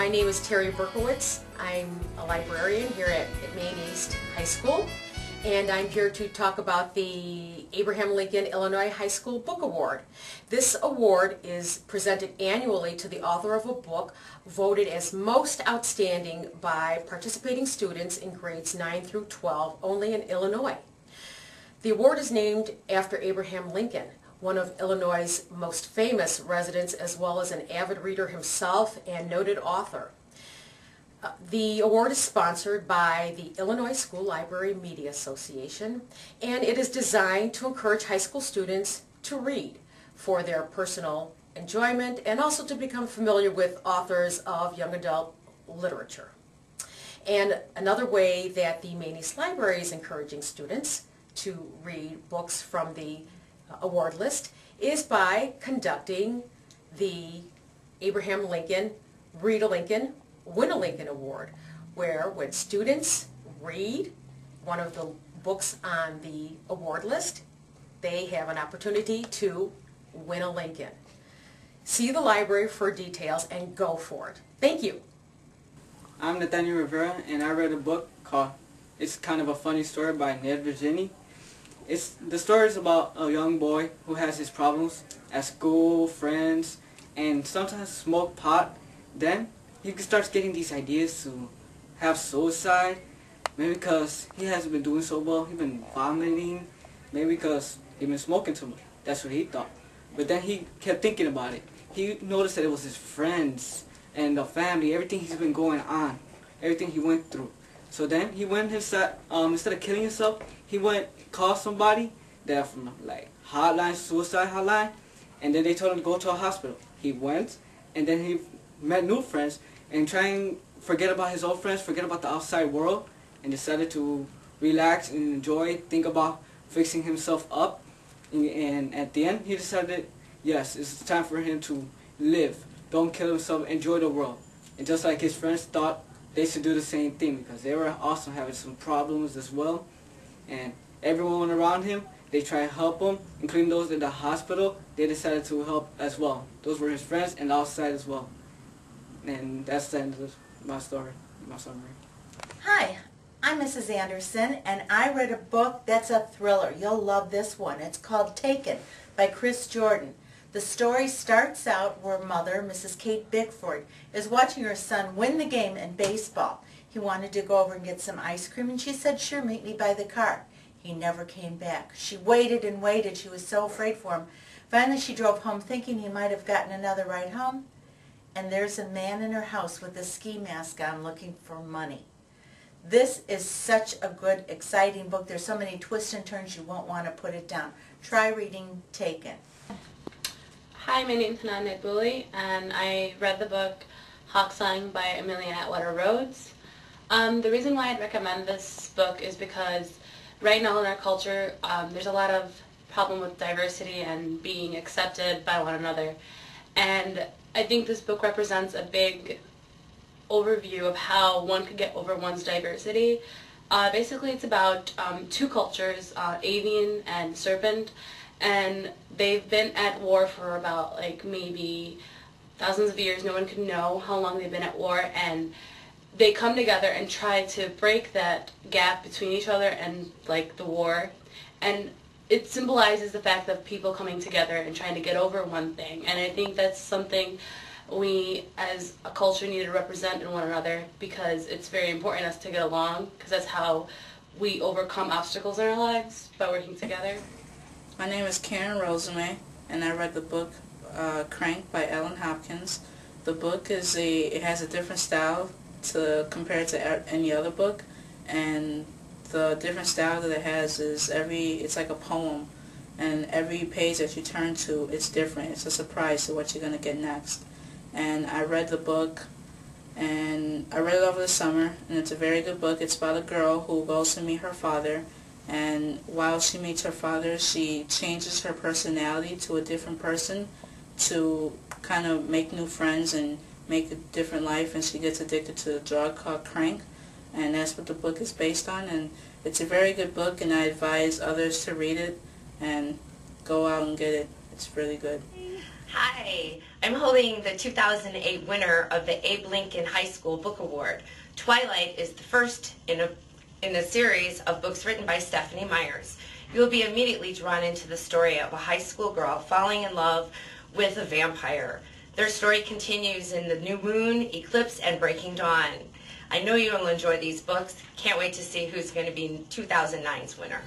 My name is Terry Berkowitz. I'm a librarian here at Maine East High School, and I'm here to talk about the Abraham Lincoln Illinois High School Book Award. This award is presented annually to the author of a book voted as most outstanding by participating students in grades 9 through 12 only in Illinois. The award is named after Abraham Lincoln, one of Illinois' most famous residents, as well as an avid reader himself and noted author. The award is sponsored by the Illinois School Library Media Association, and it is designed to encourage high school students to read for their personal enjoyment and also to become familiar with authors of young adult literature. And another way that the Maine East Library is encouraging students to read books from the award list is by conducting the Abraham Lincoln Read a Lincoln, Win a Lincoln Award, where when students read one of the books on the award list, they have an opportunity to win a Lincoln. See the library for details and go for it. Thank you. I'm Nathaniel Rivera, and I read a book called It's Kind of a Funny Story by Ned Virginie. The story is about a young boy who has his problems at school, friends, and sometimes smoke pot. Then he starts getting these ideas to have suicide, maybe because he hasn't been doing so well. He's been vomiting, maybe because he's been smoking too much. That's what he thought. But then he kept thinking about it. He noticed that it was his friends and the family, everything he's been going on, everything he went through. So then he went instead of killing himself, he went called somebody that from like suicide hotline, and then they told him to go to a hospital. He went, and then he met new friends and try and forget about his old friends, forget about the outside world, and decided to relax and enjoy, think about fixing himself up. And at the end, he decided, yes, it's time for him to live. Don't kill himself, enjoy the world. And just like his friends thought they should do the same thing, because they were also having some problems as well. And everyone around him, they tried to help him, including those in the hospital. They decided to help as well. Those were his friends and outside as well. And that's the end of my story, my summary. Hi, I'm Mrs. Andersen, and I read a book that's a thriller. You'll love this one. It's called Taken by Chris Jordan. The story starts out where mother, Mrs. Kate Bickford, is watching her son win the game in baseball. He wanted to go over and get some ice cream, and she said, sure, meet me by the car. He never came back. She waited and waited. She was so afraid for him. Finally, she drove home thinking he might have gotten another ride home, and there's a man in her house with a ski mask on looking for money. This is such a good, exciting book. There's so many twists and turns you won't want to put it down. Try reading Taken. Hi, my name is Hanan Nagbuli, and I read the book Hawk Song by Amelia Atwater Rhodes. The reason why I'd recommend this book is because right now in our culture, there's a lot of problem with diversity and being accepted by one another. And I think this book represents a big overview of how one could get over one's diversity. Basically, it's about two cultures, avian and serpent, and they've been at war for about maybe thousands of years. No one could know how long they've been at war, and they come together and try to break that gap between each other and the war. And it symbolizes the fact of people coming together and trying to get over one thing. And I think that's something we as a culture need to represent in one another, because it's very important us to get along, because that's how we overcome obstacles in our lives, by working together. My name is Karen Rosamay, and I read the book Crank by Ellen Hopkins. The book it has a different style compared to any other book, and the different style that it has is it's like a poem, and every page that you turn to, it's different. It's a surprise to what you're going to get next. And I read the book, and I read it over the summer, and it's a very good book. It's about a girl who goes to meet her father, and while she meets her father, she changes her personality to a different person to kind of make new friends and make a different life, and she gets addicted to a drug called crank, and that's what the book is based on. And it's a very good book, and I advise others to read it and go out and get it. It's really good. Hi, I'm holding the 2008 winner of the AbeLincoln High School Book Award. Twilight is the first in a series of books written by Stephanie Myers. You will be immediately drawn into the story of a high school girl falling in love with a vampire. Their story continues in The New Moon, Eclipse, and Breaking Dawn. I know you will enjoy these books. Can't wait to see who's going to be 2009's winner.